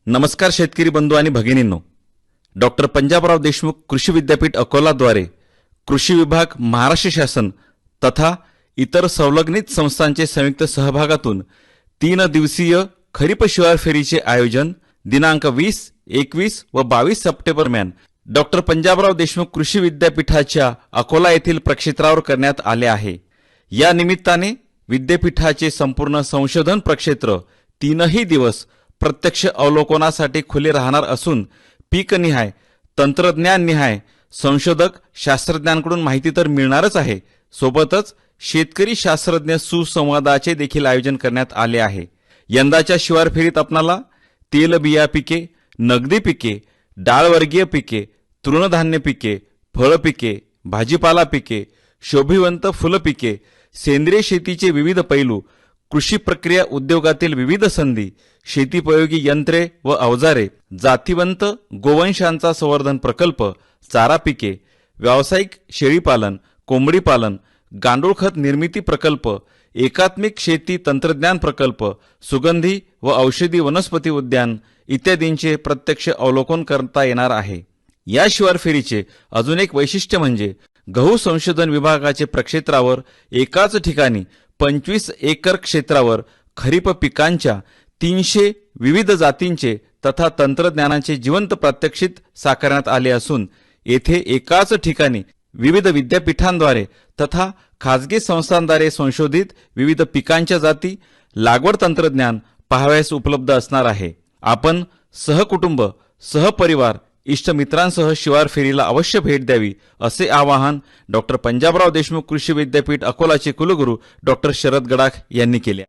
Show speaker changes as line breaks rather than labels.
नमस्कार शेतकरी बंधू आणि भगिनींनो, डॉक्टर पंजाबराव देशमुख कृषी विद्यापीठ अकोलाद्वारे कृषी विभाग, महाराष्ट्र शासन तथा इतर संलग्नित संस्थांचे संयुक्त सहभागातून 3 दिवसीय खरीप शिवार फेरीचे आयोजन दिनांक 20, 21 व 22 सप्टेंबर दरम्यान डॉक्टर पंजाबराव देशमुख कृषी विद्यापीठाच्या अकोला येथील प्रक्षेत्रावर करण्यात आले आहे। या निमित्ताने विद्यापीठाचे संपूर्ण संशोधन प्रक्षेत्र 3ही दिवस प्रत्यक्ष अवलोकनासाठी खुले राहणार असून पीकनिहाय, तंत्रज्ञाननिहाय संशोधक शास्त्रज्ञांकडून माहिती तर मिळणारच आहे, सोबतच शेतकरी शास्त्रज्ञ सुसंवादाचे देखील आयोजन करण्यात आले आहे। यंदाच्या शिवार फेरीत आपणाला तेलबिया पिके, नगदी पिके, डाळवर्गीय पिके, तृणधान्य पिके, फळ पिके, भाजीपाला पिके, शोभिवंत फुल पिके, सेंद्रिय शेतीचे विविध पैलू, कृषी प्रक्रिया उद्योगातील विविध संधी, शेतीपयोगी यंत्रे व अवजारे, जातिवंत गोवंशांचा संवर्धन प्रकल्प, चारा पिके, व्यावसायिक शेळीपालन, कोंबडी पालन, गांडूळ खत निर्मिती प्रकल्प, एकात्मिक शेती तंत्रज्ञान प्रकल्प, सुगंधी व औषधी वनस्पती उद्यान इत्यादींचे प्रत्यक्ष अवलोकन करता येणार आहे। या शिवार फेरीचे अजून एक वैशिष्ट्य म्हणजे गहू संशोधन विभागाचे प्रक्षेत्रावर एकाच ठिकाणी 25 एकर क्षेत्रावर खरीप पिकांच्या 300 विविध जातींचे तथा तंत्रज्ञानाचे जिवंत प्रात्यक्षिक साकारण्यात आले असून येथे एकाच ठिकाणी विविध विद्यापीठांद्वारे तथा खाजगी संस्थांद्वारे संशोधित विविध पिकांच्या जाती, लागवड तंत्रज्ञान पाहावयास उपलब्ध असणार आहे। आपण सहकुटुंब, सहपरिवार, इष्टमित्रांसह शिवार फेरीला अवश्य भेट द्यावी असे आवाहन डॉक्टर पंजाबराव देशमुख कृषी विद्यापीठ अकोलाचे कुलगुरू डॉक्टर शरद गडाख यांनी केले।